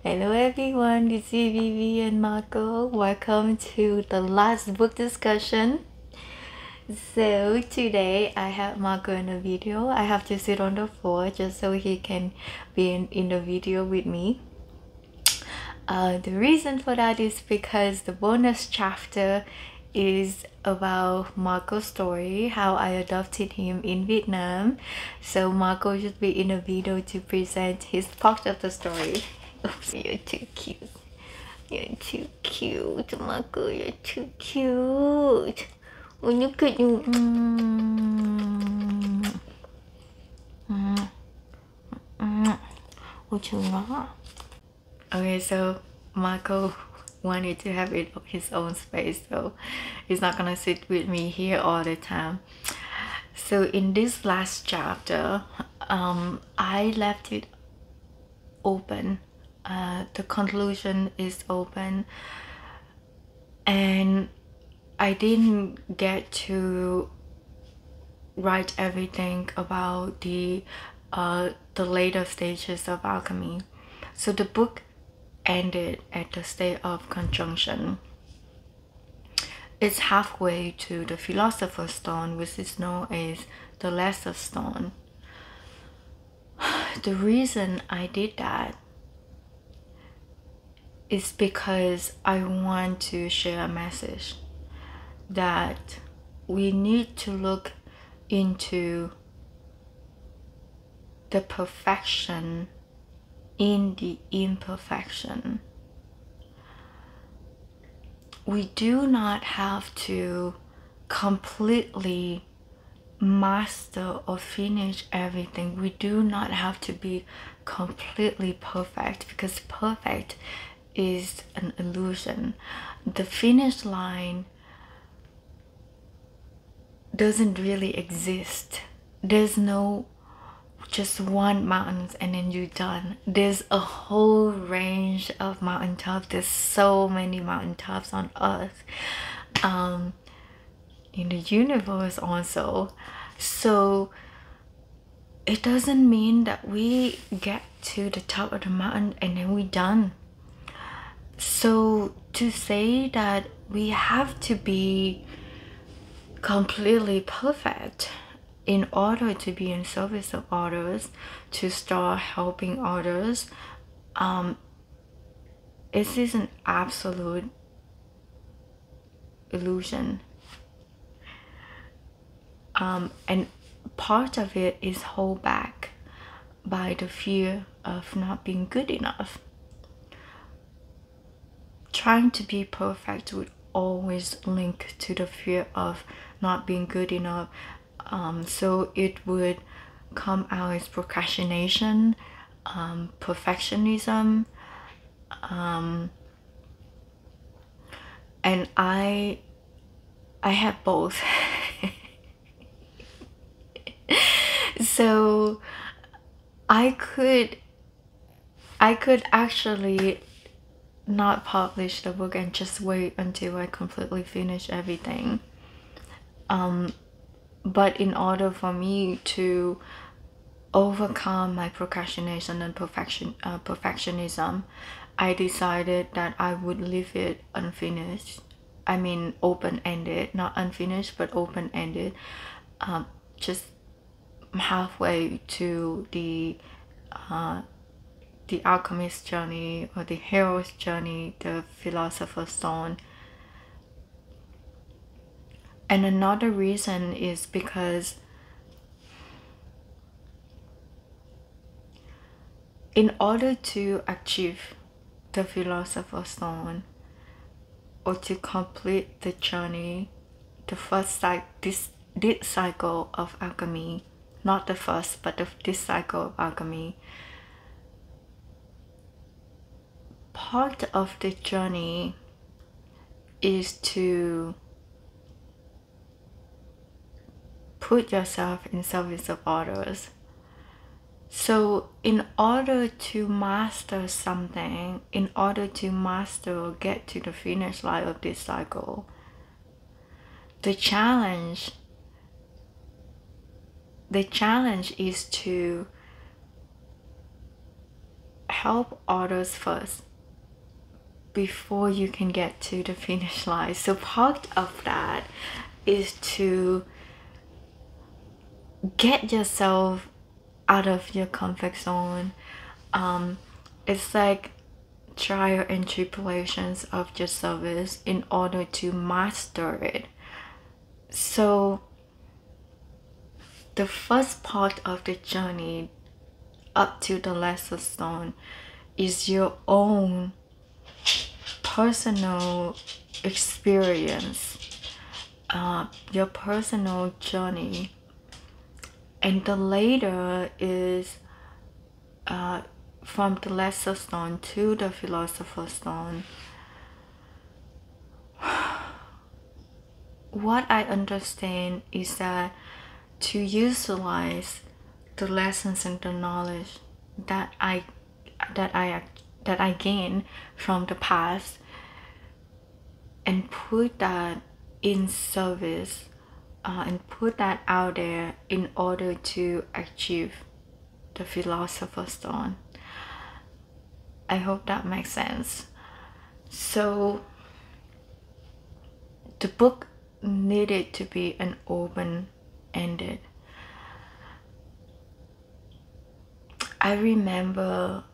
Hello everyone, this is Vivi and Marco. Welcome to the last book discussion. So today I have Marco in the video. I have to sit on the floor just so he can be in the video with me. The reason for that is because the bonus chapter is about Marco's story, how I adopted him in Vietnam. So Marco should be in a video to present his part of the story. Oops, you're too cute. You're too cute, Marco. You're too cute. Oh, look at you. What's wrong? Okay, so Marco wanted to have his own space, so he's not gonna sit with me here all the time. So in this last chapter, I left it open. The conclusion is open, and I didn't get to write everything about the later stages of alchemy. So the book ended at the state of conjunction. It's halfway to the Philosopher's Stone, which is known as the Lesser Stone. The reason I did that is because I want to share a message that we need to look into the perfection in the imperfection. We do not have to completely master or finish everything. We do not have to be completely perfect, because perfect is an illusion. The finish line doesn't really exist. There's no just one mountain and then you're done. There's a whole range of mountaintops. There's so many mountaintops on Earth, in the universe also. So it doesn't mean that we get to the top of the mountain and then we're done. So to say that we have to be completely perfect in order to be in service of others, to start helping others, it is an absolute illusion. And part of it is held back by the fear of not being good enough. Trying to be perfect would always link to the fear of not being good enough. So it would come out as procrastination, perfectionism, and I have both. So I could actually not publish the book and just wait until I completely finish everything. But in order for me to overcome my procrastination and perfectionism, I decided that I would leave it unfinished. I mean open-ended, not unfinished, but open-ended. Just halfway to the alchemist's journey, or the hero's journey, the Philosopher's Stone. And another reason is because in order to achieve the Philosopher's Stone, or to complete the journey, the first this cycle of alchemy, not the first, but this cycle of alchemy, part of the journey is to put yourself in service of others. So in order to master something, in order to master or get to the finish line of this cycle, the challenge is to help others first before you can get to the finish line. So part of that is to get yourself out of your comfort zone. It's like trial and tribulations of your service in order to master it. So the first part of the journey up to the lesser stone is your own personal experience, your personal journey, and the later is from the lesser stone to the philosopher's stone. What I understand is that to utilize the lessons and the knowledge that I gain from the past and put that in service, and put that out there in order to achieve the philosopher's stone. I hope that makes sense. So the book needed to be an open-ended. I remember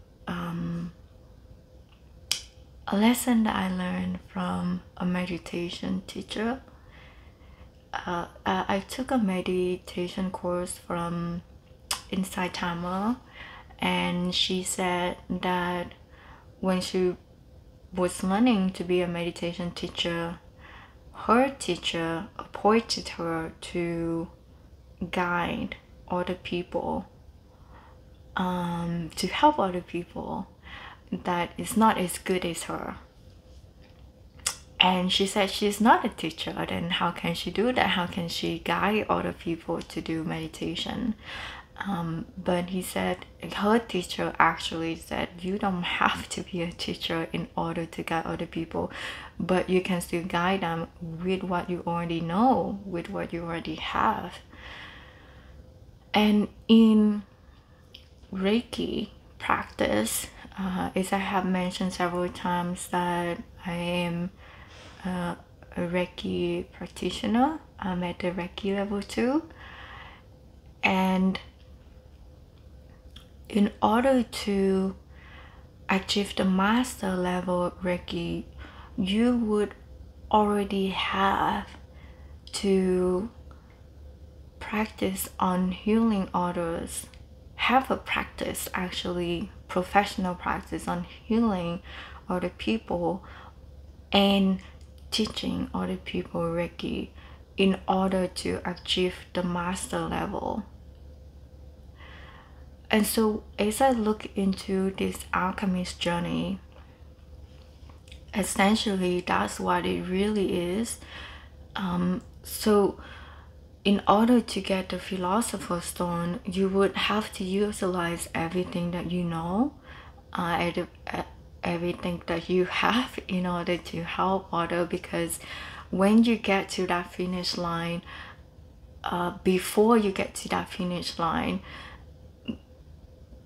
a lesson that I learned from a meditation teacher. I took a meditation course from Inside Timer, and she said that when she was learning to be a meditation teacher, her teacher appointed her to guide other people, to help other people that is not as good as her. And she said she's not a teacher, then how can she do that? How can she guide other people to do meditation? But he said, her teacher actually said, you don't have to be a teacher in order to guide other people, but you can still guide them with what you already know, with what you already have. And in Reiki practice, as I have mentioned several times, that I am a Reiki practitioner. I'm at the Reiki level 2, and in order to achieve the master level Reiki, you would already have to practice on healing others, have a practice, actually professional practice on healing other people and teaching other people Reiki in order to achieve the master level. And so as I look into this alchemist journey, essentially that's what it really is. So in order to get the philosopher's stone, you would have to utilize everything that you know, everything that you have in order to help others, because when you get to that finish line, before you get to that finish line,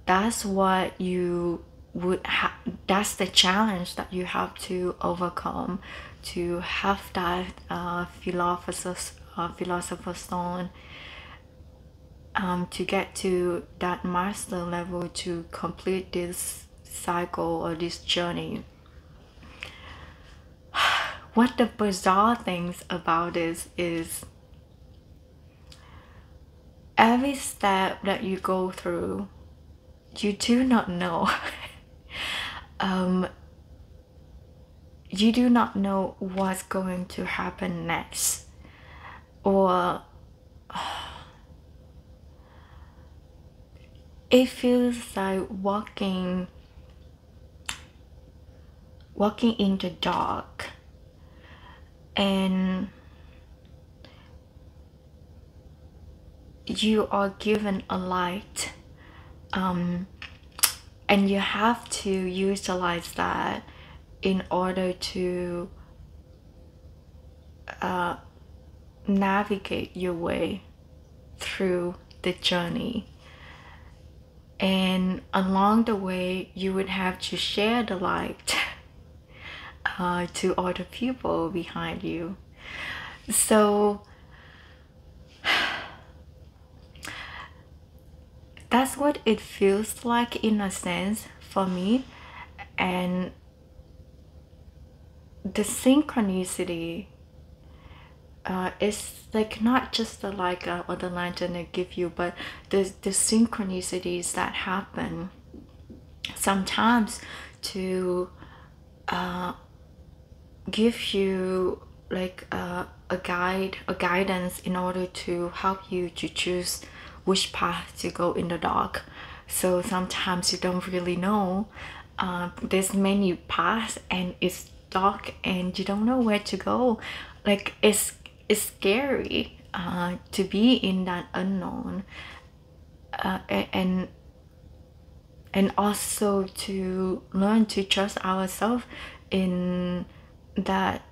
that's what you would have, that's the challenge that you have to overcome to have that philosopher's stone, to get to that master level, to complete this cycle or this journey. What the bizarre things about this is, every step that you go through, you do not know. You do not know what's going to happen next, or it feels like walking in the dark, and you are given a light, and you have to utilize that in order to navigate your way through the journey. and along the way you would have to share the light to other people behind you. So that's what it feels like in a sense for me. And the synchronicity is like not just the or the lantern they give you, but the synchronicities that happen sometimes to give you like a guidance in order to help you to choose which path to go in the dark. So sometimes you don't really know, there's many paths and it's dark and you don't know where to go. Like it's scary to be in that unknown, and also to learn to trust ourselves in that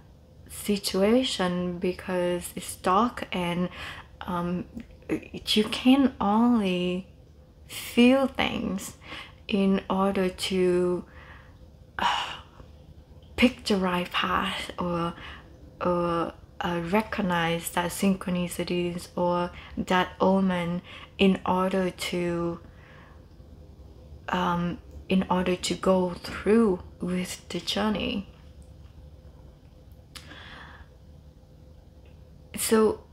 situation, because it's dark and you can only feel things in order to pick the right path, or recognize that synchronicities or that omen in order to go through with the journey. So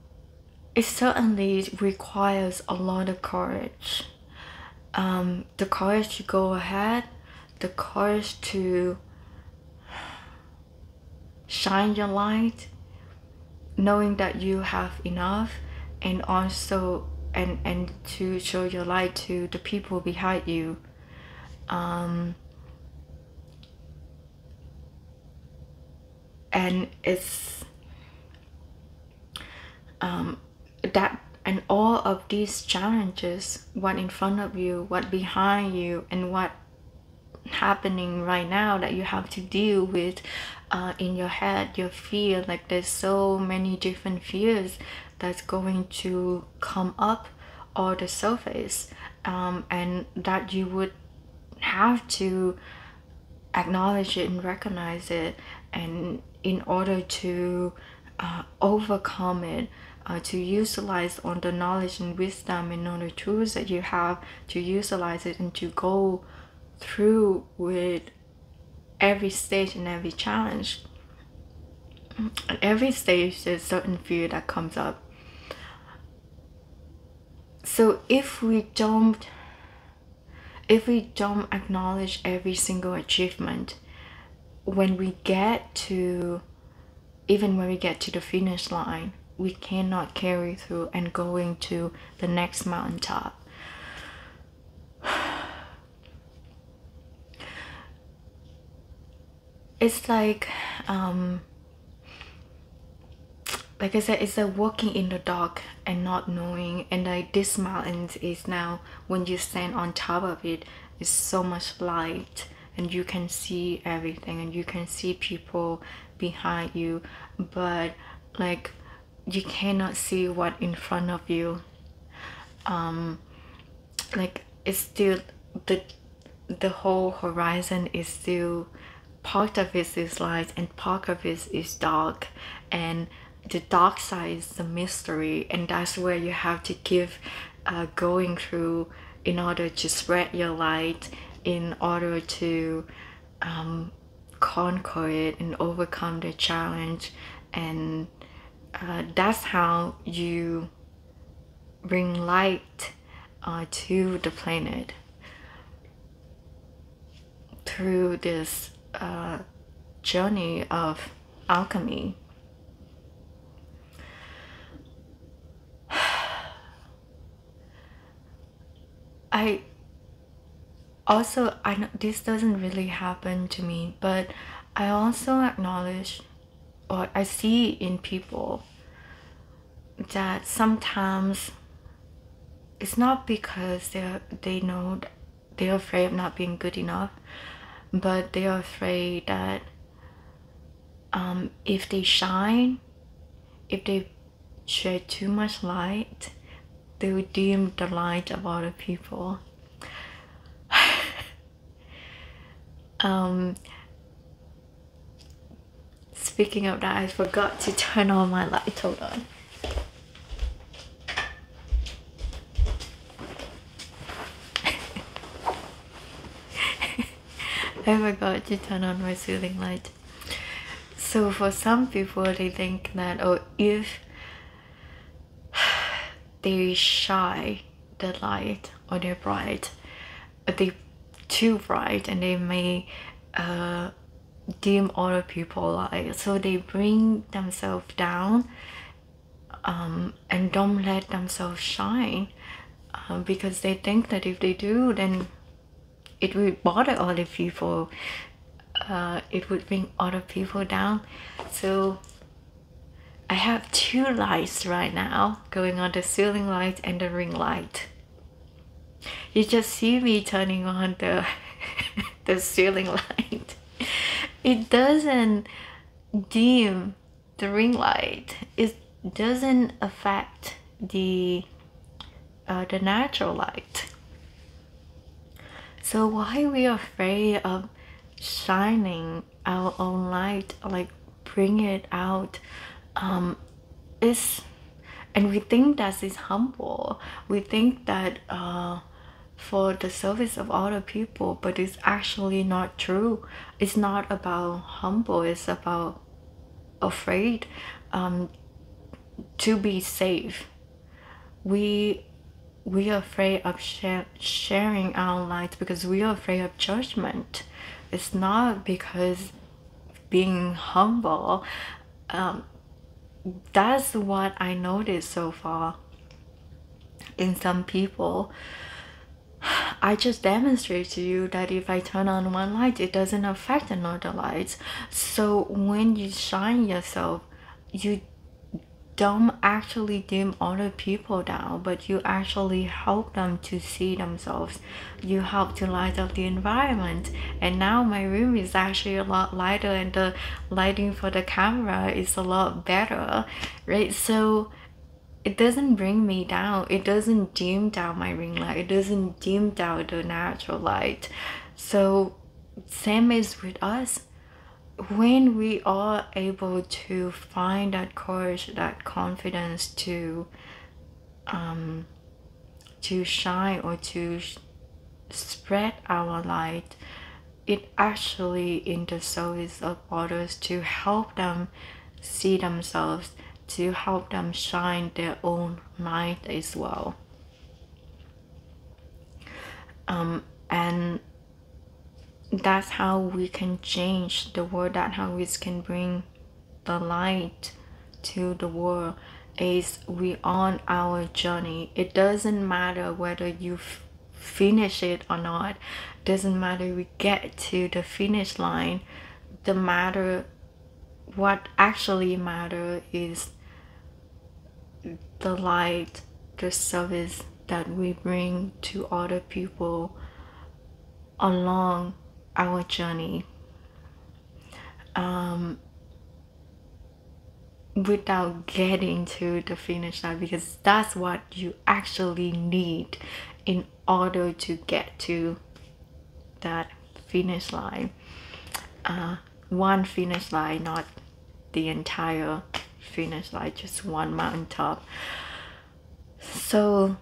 it certainly requires a lot of courage. The courage to go ahead, the courage to shine your light, knowing that you have enough, and also and to show your light to the people behind you. And it's that, and all of these challenges, what in front of you, what behind you, and what happening right now that you have to deal with in your head, your fear. Like there's so many different fears that's going to come up or the surface, and that you would have to acknowledge it and recognize it, and in order to overcome it, to utilize on the knowledge and wisdom and on the tools that you have, to utilize it and to go through with every stage and every challenge. At every stage there's certain fear that comes up. So if we don't acknowledge every single achievement, when we get to the finish line, we cannot carry through and going to the next mountaintop. It's like I said, it's like walking in the dark and not knowing. And like this mountain is now, when you stand on top of it, is so much light and you can see everything and you can see people behind you, but like you cannot see what in front of you. Like it's still the whole horizon is still, part of it is light and part of it is dark, and the dark side is the mystery, and that's where you have to keep going through in order to spread your light, in order to conquer it and overcome the challenge. And that's how you bring light to the planet, through this journey of alchemy. I know this doesn't really happen to me, but I also acknowledge, or I see in people, that sometimes it's not because they know they're afraid of not being good enough, but they are afraid that if they shine, if they shed too much light, they would dim the light of other people. Um, Speaking of that, I forgot to turn on my light. Hold on. I forgot to turn on my ceiling light. So for some people, they think that, oh, if they shine the light or they're bright, they too bright, and they may dim other people's light, so they bring themselves down, and don't let themselves shine, because they think that if they do, then it would bother other people, it would bring other people down. So I have two lights right now going on, the ceiling light and the ring light. You just see me turning on the the ceiling light. It doesn't dim the ring light. It doesn't affect the natural light. So why we are afraid of shining our own light, like bring it out, is, and we think that is humble. We think that for the service of other people, but it's actually not true. It's not about humble, it's about afraid, to be safe. We are afraid of sharing our light because we are afraid of judgment. It's not because being humble. That's what I noticed so far in some people. I just demonstrate to you that if I turn on one light, it doesn't affect another light. So when you shine yourself, you don't actually dim other people down, but you actually help them to see themselves. You help to light up the environment. And now my room is actually a lot lighter, and the lighting for the camera is a lot better, right? So it doesn't bring me down. It doesn't dim down my ring light. It doesn't dim down the natural light. So same is with us. When we are able to find that courage, that confidence to shine or to spread our light, it actually in the service of others, to help them see themselves, to help them shine their own light as well. And that's how we can change the world. That's how we can bring the light to the world, is we on our journey. It doesn't matter whether you finish it or not. It doesn't matter we get to the finish line. What actually matter is the light, the service that we bring to other people along our journey, without getting to the finish line, because that's what you actually need in order to get to that finish line. One finish line, not the entire finish line, just one mountaintop. So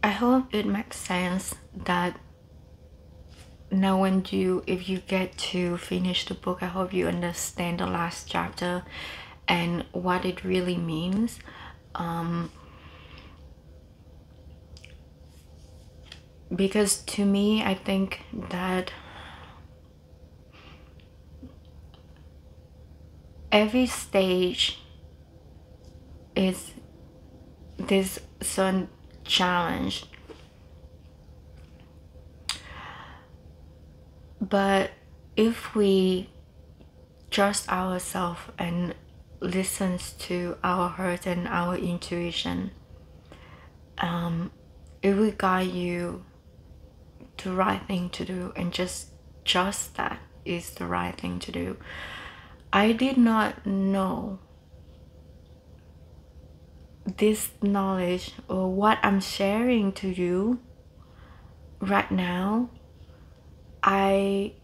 I hope it makes sense that now if you get to finish the book, I hope you understand the last chapter and what it really means. Because to me, I think that every stage is this certain challenge, but if we trust ourselves and listens to our heart and our intuition, it will guide you the right thing to do, and just trust that is the right thing to do. I did not know this knowledge or what I'm sharing to you right now I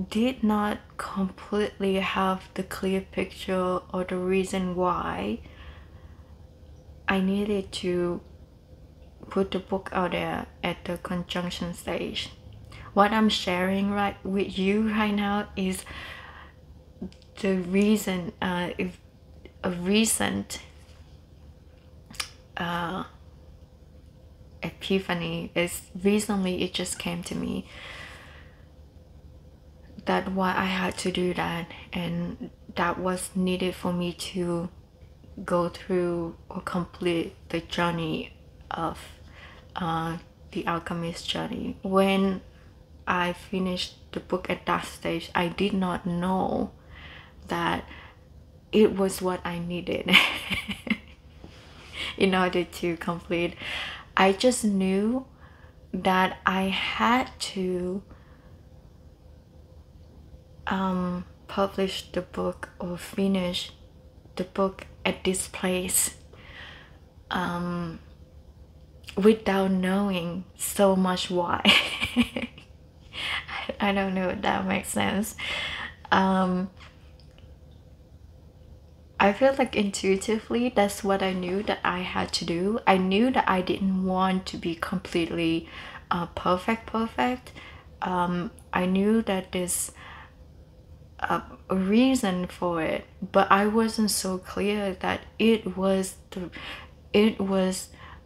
did not completely have the clear picture or the reason why I needed to put the book out there at the conjunction stage. What I'm sharing with you right now is the reason, if a recent epiphany is recently. It just came to me that why I had to do that, and that was needed for me to go through or complete the journey of the alchemist journey. When I finished the book at that stage, I did not know that it was what I needed in order to complete. I just knew that I had to publish the book or finish the book at this place without knowing so much why. I don't know if that makes sense. I feel like intuitively that's what I knew that I had to do. I knew that I didn't want to be completely perfect. I knew that there's a reason for it, but I wasn't so clear that it was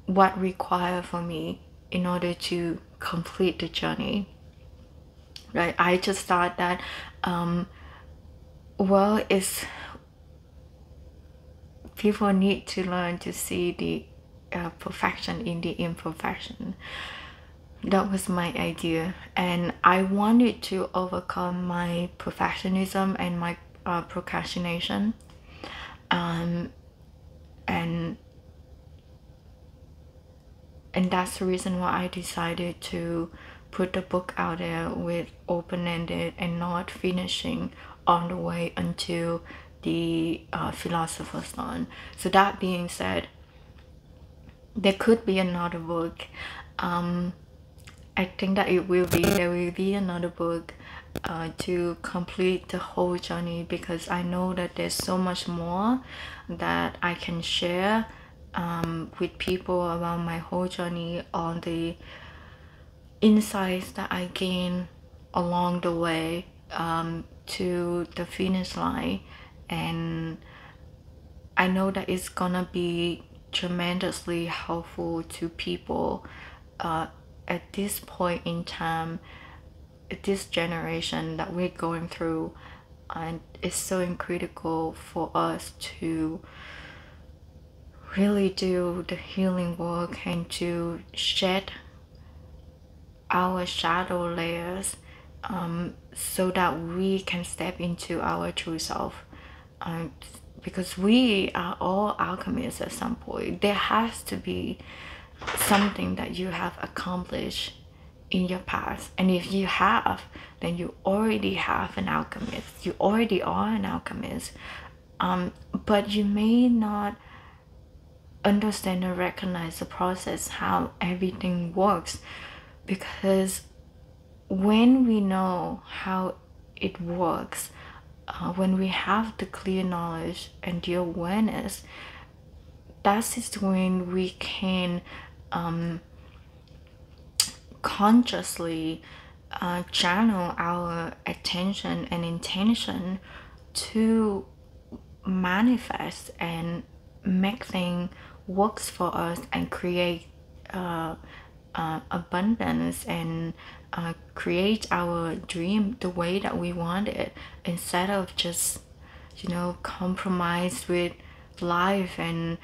what required for me in order to complete the journey. Right? I just thought that well, it's people need to learn to see the perfection in the imperfection. That was my idea, and I wanted to overcome my perfectionism and my procrastination, and that's the reason why I decided to put the book out there with open-ended and not finishing on the way until the Philosopher's Stone. So that being said, there could be another book. I think that there will be another book to complete the whole journey, because I know that there's so much more that I can share with people about my whole journey, on the insights that I gain along the way to the finish line. And I know that it's gonna be tremendously helpful to people at this point in time, this generation that we're going through. And it's so critical for us to really do the healing work and to shed our shadow layers so that we can step into our true self. Because we are all alchemists at some point. There has to be something that you have accomplished in your past, and if you have, then you already have an alchemist. You already are an alchemist, but you may not understand or recognize the process, how everything works, because when we know how it works, when we have the clear knowledge and the awareness, that is when we can consciously channel our attention and intention to manifest and make things works for us and create abundance, and create our dream the way that we want it, instead of just compromise with life and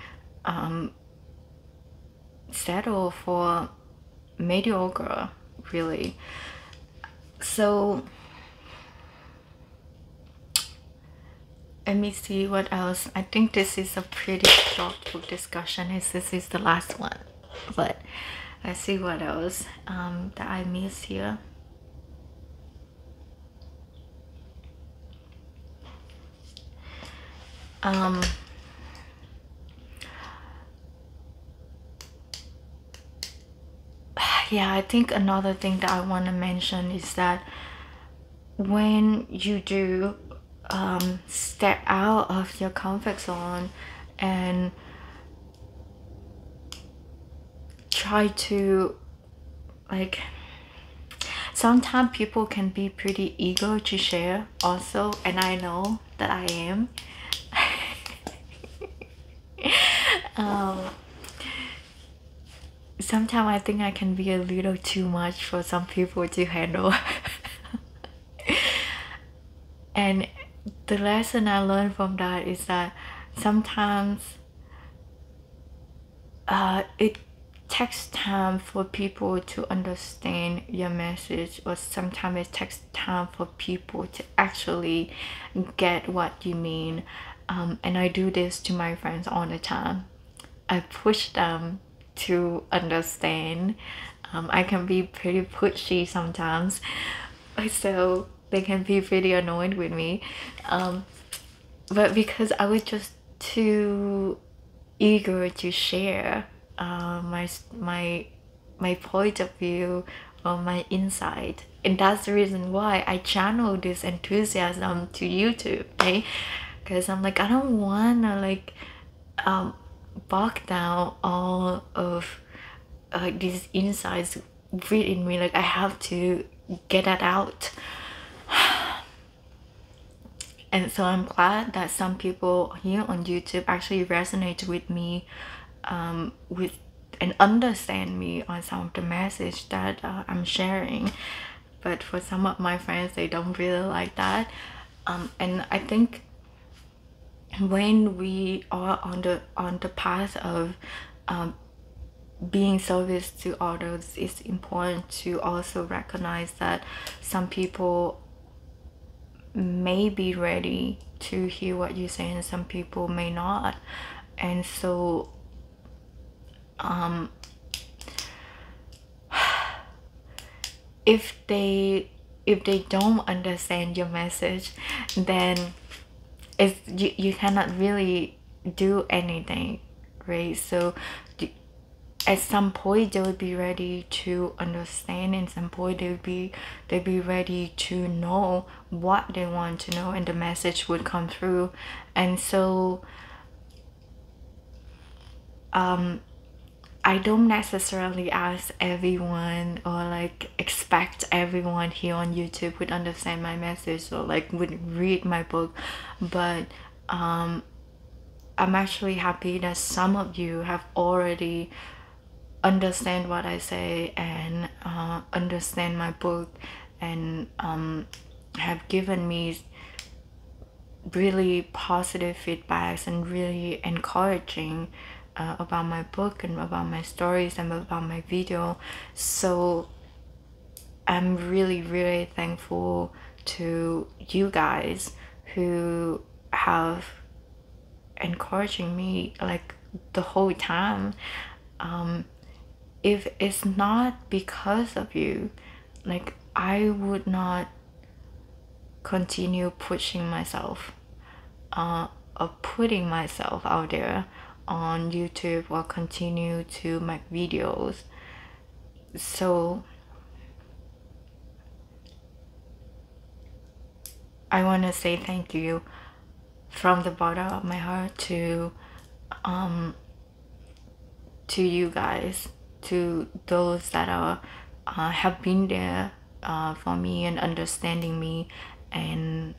settle for mediocre, really. So let me see what else. I think this is a pretty short book discussion, as this is the last one, but let's see what else that I missed here. yeah, I think another thing that I want to mention is that when you do step out of your comfort zone and try to, like, sometimes people can be pretty eager to share also, and I know that I am. Sometimes I think I can be a little too much for some people to handle. And the lesson I learned from that is that sometimes it takes time for people to understand your message, or sometimes it takes time for people to actually get what you mean. And I do this to my friends all the time. I push them to understand. I can be pretty pushy sometimes, so they can be pretty annoyed with me. But because I was just too eager to share my point of view or my insight, and that's the reason why I channel this enthusiasm to YouTube, right? Because I'm like, I don't wanna like bog down all of these insights within me. Like, I have to get that out. And so I'm glad that some people here on YouTube actually resonate with me, with and understand me on some of the message that I'm sharing. But for some of my friends, they don't really like that. And I think when we are on the path of being service to others, it's important to also recognize that some people may be ready to hear what you say and some people may not. And so if they don't understand your message, then you cannot really do anything, right? So at some point they will be ready to understand, and some point they'll be ready to know what they want to know, and the message would come through. And so I don't necessarily ask everyone or like expect everyone here on YouTube would understand my message or like would read my book, but I'm actually happy that some of you have already understand what I say and understand my book, and have given me really positive feedbacks and really encouraging about my book and about my stories and about my video. So I'm really thankful to you guys who have encouraging me like the whole time. If it's not because of you, like, I would not continue pushing myself or putting myself out there on YouTube or continue to make videos. So I want to say thank you from the bottom of my heart to you guys, to those that are have been there for me and understanding me, and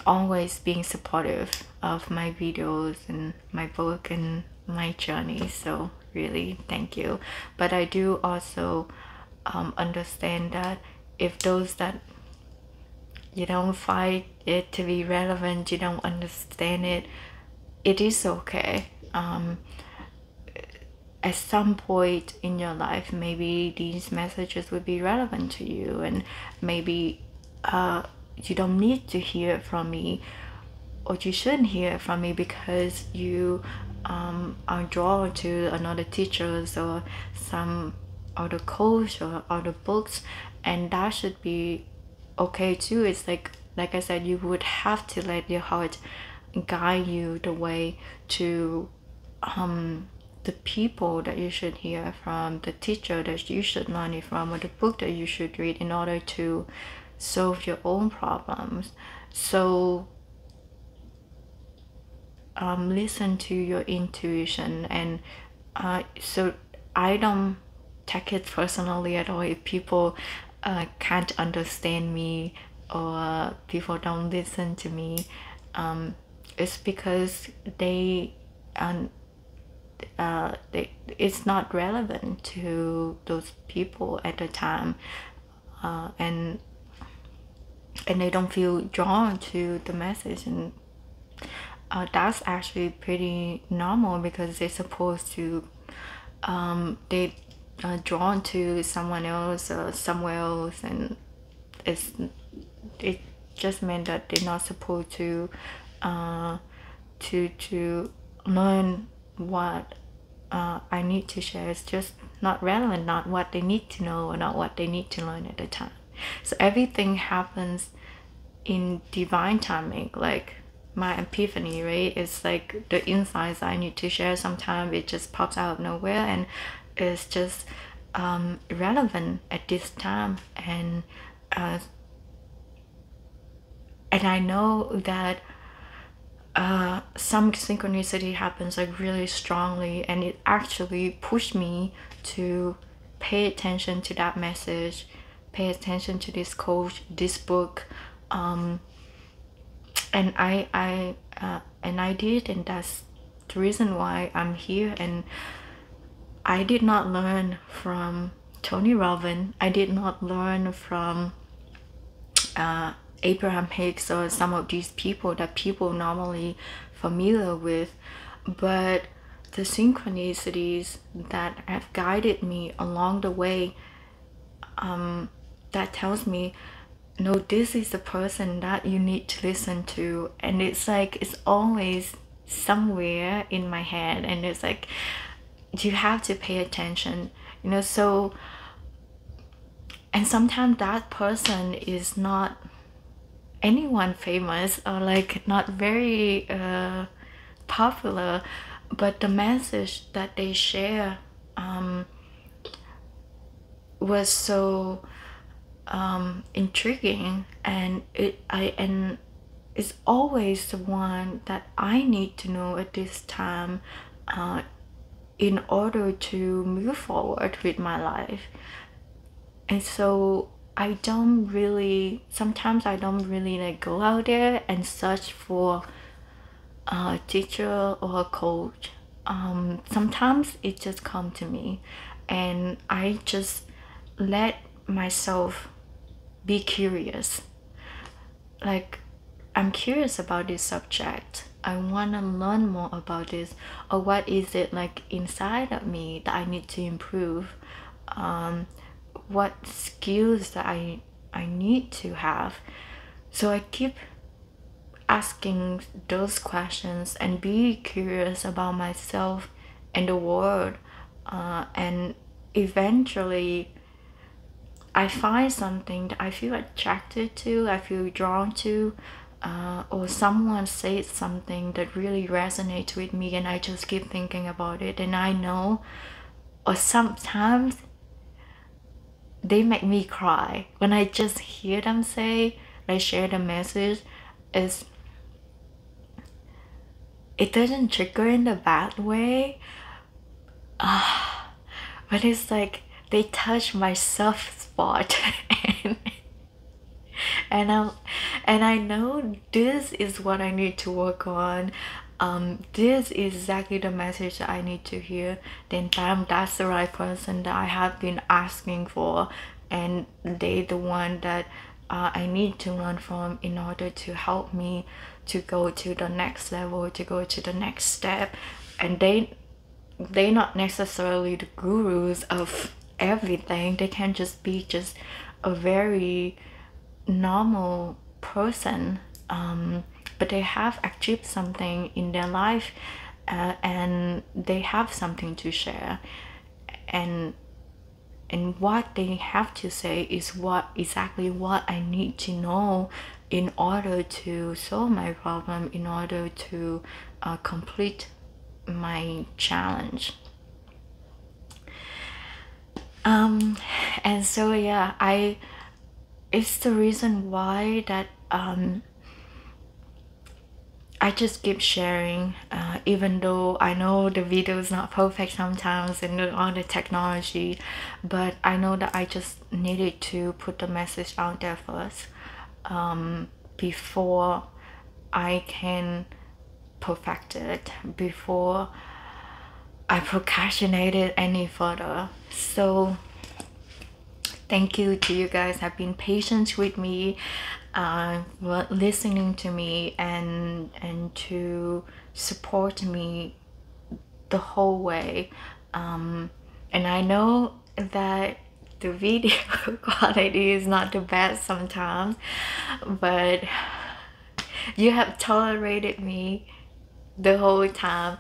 always being supportive of my videos and my book and my journey. So really thank you. But I do also understand that if those that you don't find it to be relevant, you don't understand it, it is okay. At some point in your life, maybe these messages would be relevant to you, and maybe you don't need to hear it from me, or you shouldn't hear it from me because you are drawn to another teachers or some other coach or other books, and that should be okay too. It's like I said, you would have to let your heart guide you the way to the people that you should hear from, the teacher that you should learn it from, or the book that you should read in order to solve your own problems. So listen to your intuition. And so I don't take it personally at all if people can't understand me, or people don't listen to me. It's because it's not relevant to those people at the time, and they don't feel drawn to the message. And that's actually pretty normal, because they're supposed to they drawn to someone else or somewhere else, and it just meant that they're not supposed to learn what I need to share. It's just not relevant, not what they need to know, or not what they need to learn at the time. So everything happens in divine timing, like my epiphany, right? It's like the insights I need to share. Sometimes it just pops out of nowhere, and it's just relevant at this time. And I know that some synchronicity happens like really strongly, and it actually pushed me to pay attention to that message, pay attention to this coach, this book, and I did, and that's the reason why I'm here. And I did not learn from Tony Robbins. I did not learn from Abraham Hicks or some of these people that people normally familiar with, but the synchronicities that have guided me along the way, that tells me, no, this is the person that you need to listen to. And it's like, it's always somewhere in my head, and it's like, you have to pay attention, you know. So, and sometimes that person is not anyone famous, or like not very popular, but the message that they share was so intriguing, and it's always the one that I need to know at this time in order to move forward with my life. And so sometimes I don't really like go out there and search for a teacher or a coach. Sometimes it just comes to me, and I just let myself be curious. Like, I'm curious about this subject. I want to learn more about this, or what is it like inside of me that I need to improve. What skills that I need to have. So I keep asking those questions and be curious about myself and the world, and eventually I find something that I feel attracted to, I feel drawn to, or someone says something that really resonates with me, and I just keep thinking about it, and I know, or sometimes they make me cry when I just hear them say, they share the message. It doesn't trigger in the bad way, but it's like they touch my soft spot, and I know this is what I need to work on. This is exactly the message that I need to hear. Then that's the right person that I have been asking for, and they the one that I need to learn from in order to help me to go to the next level, to go to the next step. And they not necessarily the gurus of everything. They can just be just a very normal person, but they have achieved something in their life, and they have something to share, and what they have to say is exactly what I need to know in order to solve my problem, in order to complete my challenge. And so yeah, it's the reason why that I just keep sharing, even though I know the video is not perfect sometimes and all the technology, but I know that I just needed to put the message out there first, before I can perfect it, before I procrastinated any further. So thank you to you guys have been patient with me, listening to me, and to support me the whole way. And I know that the video quality is not the best sometimes, but you have tolerated me the whole time,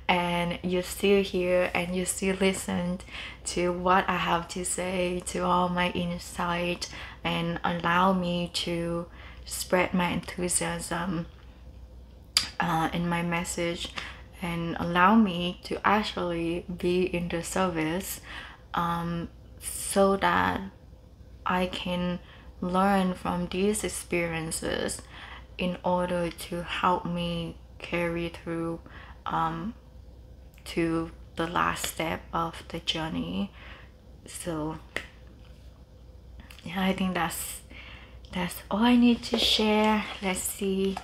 and you're still here and you still listen to what I have to say, to all my insight, and allow me to spread my enthusiasm in my message, and allow me to actually be in the service, so that I can learn from these experiences in order to help me carry through to the last step of the journey. So yeah, I think that's all I need to share. Let's see.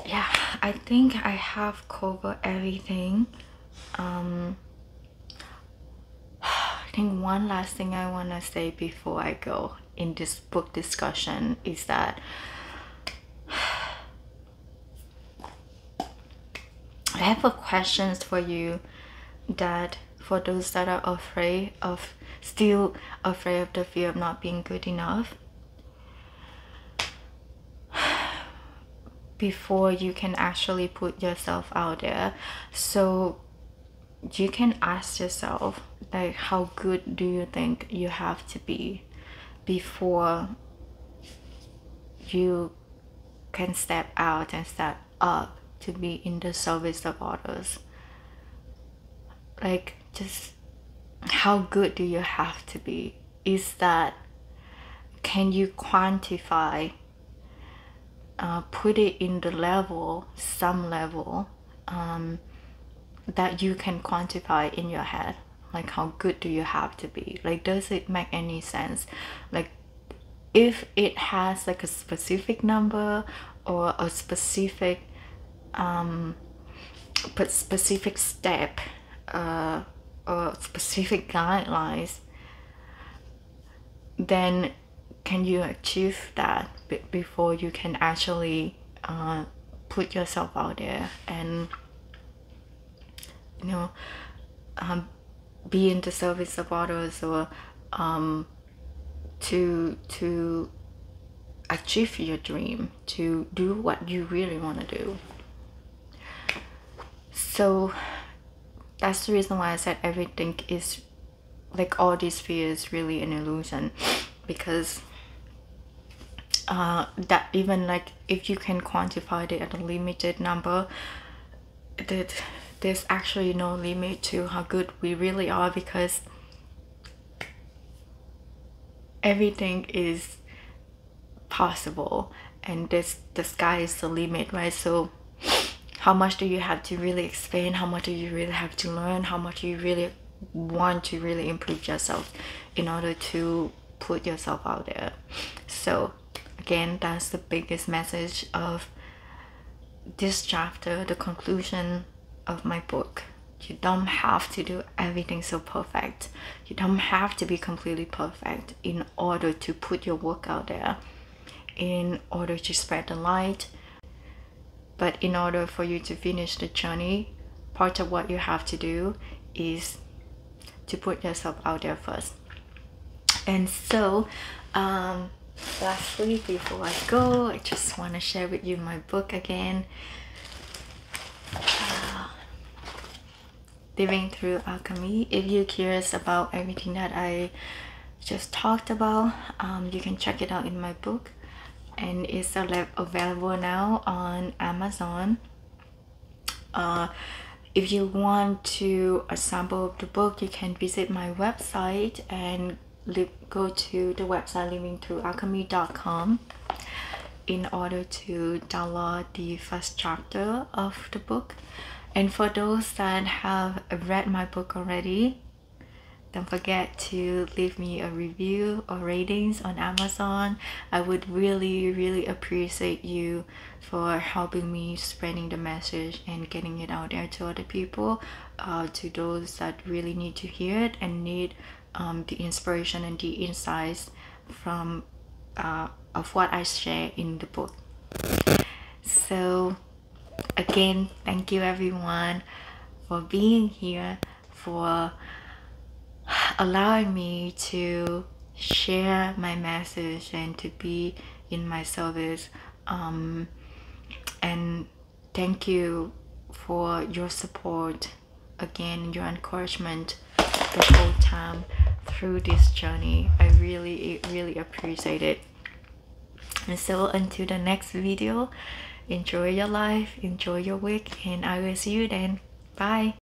Yeah, I think I have covered everything. I think one last thing I want to say before I go in this book discussion is that I have a questions for you, that for those that are still afraid of the fear of not being good enough, before you can actually put yourself out there. So you can ask yourself, like, how good do you think you have to be before you can step out and step up to be in the service of others? Like, just how good do you have to be? Is that, can you quantify, put it in the level, some level, that you can quantify in your head? Like, how good do you have to be? Like, does it make any sense? Like, if it has like a specific number or a specific step, or specific guidelines, then can you achieve that before you can actually put yourself out there and, you know, be in the service of others, or to achieve your dream, to do what you really want to do. So that's the reason why I said everything is, like, all these fears really an illusion, because that even, like, if you can quantify it at a limited number, that there's actually no limit to how good we really are, because everything is possible, and the sky is the limit, right? So how much do you have to really expand? How much do you really have to learn? How much do you really want to really improve yourself in order to put yourself out there? So again, that's the biggest message of this chapter, the conclusion of my book. You don't have to do everything so perfect. You don't have to be completely perfect in order to put your work out there, in order to spread the light. But in order for you to finish the journey, part of what you have to do is to put yourself out there first. And so lastly, before I go, I just want to share with you my book again, Living Through Alchemy. If you're curious about everything that I just talked about, you can check it out in my book. and it's available now on Amazon. If you want to a sample of the book, you can visit my website and go to the website livingthroughalchemy.com in order to download the first chapter of the book. And for those that have read my book already, don't forget to leave me a review or ratings on Amazon. I would really appreciate you for helping me spreading the message and getting it out there to other people, to those that really need to hear it and need the inspiration and the insights from of what I share in the book. So again, thank you everyone for being here, for allowing me to share my message and to be in my service, and thank you for your support, again, your encouragement the whole time through this journey. I really appreciate it. And so until the next video, enjoy your life, enjoy your week, and I will see you then. Bye.